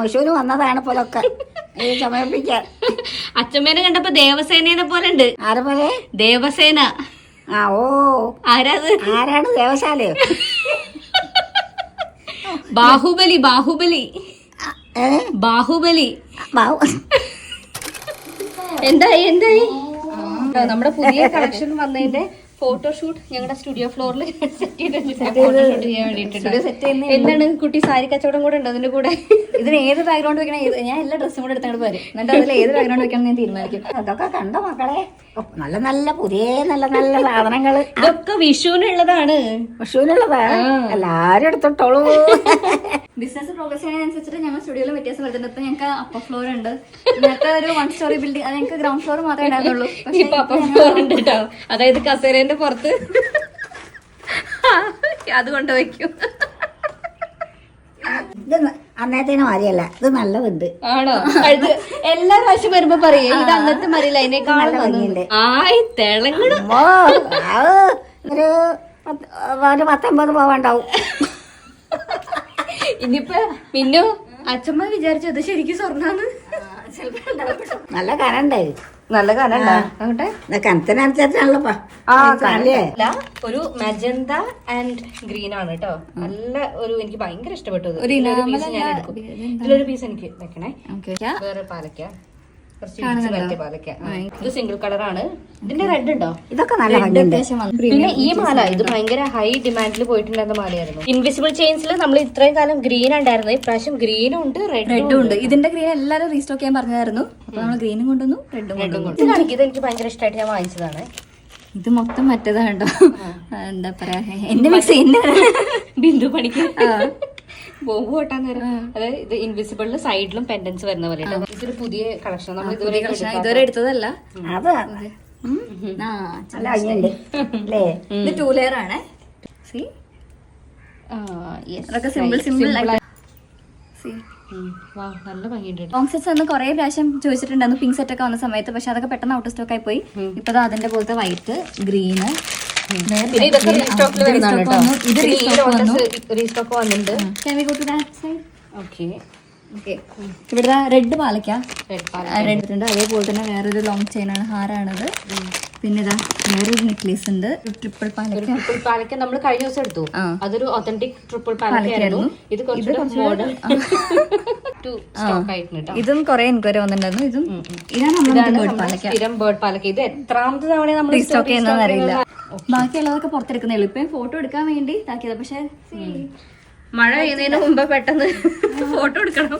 വിഷുവിന് വന്നതാണ് പോലൊക്കെ സമർപ്പിക്കാൻ. അച്ഛമ്മേനെ കണ്ടപ്പോ ദേവസേനയെ പോലെ ഉണ്ട്. ആരെ പോലെ? ദേവസേന. ആ ഓ ആരാത്? ആരാണ് ദേവശാലയോ? ബാഹുബലി. ബാഹുബലി. ബാഹുബലി. എന്തായി എന്തായി? നമ്മുടെ പുതിയ കളക്ഷൻ വന്നതിന്റെ ഫോട്ടോഷൂട്ട് ഞങ്ങളുടെ സ്റ്റുഡിയോ ഫ്ലോറിൽ ഫോട്ടോഷൂട്ട് ചെയ്യാൻ വേണ്ടിട്ട്. എന്താണ് കുട്ടി സാരി കച്ചവടം കൂടെ ഉണ്ട് അതിന്റെ കൂടെ? ഇതിന് ഏത് ബാക്ക്ഗ്രൗണ്ട് വെക്കണം? ഞാൻ എല്ലാ ഡ്രസ്സും കൂടെ എടുത്തോണ്ട് വരും. എന്നിട്ട് അതിൽ ഏത് ബാക്ക്ഗ്രൗണ്ട് വെക്കണം ഞാൻ തീരുമാനിക്കും. അതൊക്കെ കണ്ടോ മക്കളെ? നല്ല നല്ല പുതിയ നല്ല നല്ല സാധനങ്ങള്. ഇതൊക്കെ വിഷുവിനുള്ളതാണ്. വിഷുവിനുള്ളതാ. എല്ലാരും എടുത്തോളൂ. ബിസിനസ് പ്രോഗ്രസ് ചെയ്യുന്നതിനനുസരിച്ചിട്ട് ഞങ്ങൾ സ്റ്റുഡിയോയിലും വ്യത്യാസം വരുന്നുണ്ട്. ഇപ്പൊ ഞങ്ങൾക്ക് അപ്പർ ഫ്ലോർ ഉണ്ട്. നേരത്തെ ഒരു 1 സ്റ്റോറി ബിൽഡിംഗ്, അത് ഞങ്ങൾക്ക് ഗ്രൗണ്ട് ഫ്ലോർ മാത്രമേ ഉണ്ടായിരുന്നുള്ളൂ. ഇപ്പൊ അപ്പർ ഫ്ലോർ ഉണ്ട് കേട്ടോ. അതായത് കസേരന്റെ പുറത്ത് അത് കൊണ്ട് വയ്ക്കും. ഇത് അന്നേത്തേനും മാറിയല്ല, ഇത് നല്ലതുണ്ട്. ആണോ? എല്ലാ പ്രാവശ്യം വരുമ്പോ പറയേ ഇത് അന്നത്തെ മറിയില്ല, അതിനേക്കാളും ഭംഗിയുണ്ട്. ആയി തിളങ്ങണം. ഒരു 19 പോവാണ്ടാവും. ഇനിയിപ്പോ പിന്നെ അച്ഛമ്മ വിചാരിച്ചു ഇത് ശരിക്കും സ്വർണ്ണാന്ന്. നല്ല കനണ്ടേ? നല്ല കനണ്ടാ? അങ്ങോട്ടെ കനത്തിനനുസരിച്ചാണല്ലോ. ഒരു മജന്ത ആൻഡ് ഗ്രീൻ ആണ് കേട്ടോ. നല്ല ഒരു, എനിക്ക് ഭയങ്കര ഇഷ്ടപ്പെട്ടു. ഇതിലൊരു പീസ് എനിക്ക് വെക്കണേ. വേറെ പാലക്ക, പാലക്ക. ഇത് സിംഗിൾ കളറാണ്. ഇതിന്റെ റെഡ് ഉണ്ടോ? ഇതൊക്കെ നല്ല ഭംഗിയുണ്ട്. പിന്നെ ഈ മാല ഇത് ഭയങ്കര ഹൈ ഡിമാൻഡിൽ പോയിട്ടുണ്ടായിരുന്ന മാലയായിരുന്നു. ഇൻവിസിബിൾ ചെയിൻസിൽ നമ്മൾ ഇത്രയും കാലം ഗ്രീൻ ഉണ്ടായിരുന്നു. ഇപ്രാവശ്യം ഗ്രീനും ഉണ്ട് റെഡും ഉണ്ട്. ഇതിന്റെ ഗ്രീൻ എല്ലാരും റീസ്റ്റോക്ക് ചെയ്യാൻ പറഞ്ഞായിരുന്നു. അപ്പൊ നമ്മൾ ഗ്രീനും കൊണ്ടുവന്നു, റെഡും കൊണ്ടുവന്നു. ഇത് കാണിക്കും. ഇത് എനിക്ക് ഭയങ്കര ഇഷ്ടമായിട്ട് ഞാൻ വാങ്ങിച്ചതാണ്. ഇത് മൊത്തം മറ്റേതാണ് കേട്ടോ. എന്താ പറയാ, എന്റെ മിക്സ് ചെയ്യുന്ന ബിന്ദു പണിക്ക് ബോംബ് പൊട്ടാൻ നേരം. അതായത് ഇത് ഇൻവിസിബിളില് സൈഡിലും പെൻഡൻസ് വരുന്ന പോലെ. ഇതൊരു പുതിയ കളക്ഷൻ. നമ്മൾ ഇതുവരെ എടുത്തതല്ല. അത് നല്ല ഭംഗിയുണ്ട് അല്ലേ? ഇത് 2 ലെയർ ആണ്. അതൊക്കെ സിമ്പിൾ സിമ്പിൾ. നല്ല ഭംഗിയുണ്ട്. ലോങ് സെറ്റ്സ് ഒന്ന് കുറെ പ്രാവശ്യം ചോദിച്ചിട്ടുണ്ടായിരുന്നു പിങ്ക് സെറ്റ് ഒക്കെ വന്ന സമയത്ത്. പക്ഷെ അതൊക്കെ പെട്ടെന്ന് ഔട്ട് സ്റ്റോക്ക് ആയി പോയി. ഇപ്പൊ അതിന്റെ പോലത്തെ വൈറ്റ്, ഗ്രീന്, റീസ്റ്റോക്ക് വന്നിട്ടുണ്ട്. ഇവിടെ റെഡ് പാലക്ക, റെഡ് ഉണ്ട്. അതേപോലെ തന്നെ വേറൊരു ലോങ് ചെയിൻ ആണ്, ഹാരാണത്. പിന്നെ ഇതാ വേറൊരു നെക്ലേസ് ഉണ്ട്, ട്രിപ്പിൾ പാലക്ക. ട്രിപ്പിൾ പാലക്ക നമ്മൾ കഴിഞ്ഞ ദിവസം എടുത്തു. അതൊരു ഒത്തന്റിക് ട്രിപ്പിൾ പാലക്കയായിരുന്നു. ഇത് കുറച്ച് മോഡൽ സ്റ്റോക്ക് ആയിട്ടുണ്ട്. ഇതും കുറെ എൻക്വയറി വന്നിട്ടുണ്ടായിരുന്നു. ഇതാണ് സ്ഥിരം ബേർഡ് പാലക്ക. ഇത് എത്രാമത്തെ തവണ നമ്മൾ സ്റ്റോക്ക് ചെയ്യുന്നതെന്ന് അറിയില്ല. ബാക്കിയുള്ളതൊക്കെ പുറത്തെടുക്കുന്നേ ഉള്ളൂ. ഇപ്പൊ ഫോട്ടോ എടുക്കാൻ വേണ്ടി ഇതാക്കിയത്. പക്ഷെ മഴ പെയ്യുന്നതിന് മുമ്പ് പെട്ടെന്ന് ഫോട്ടോ എടുക്കണം.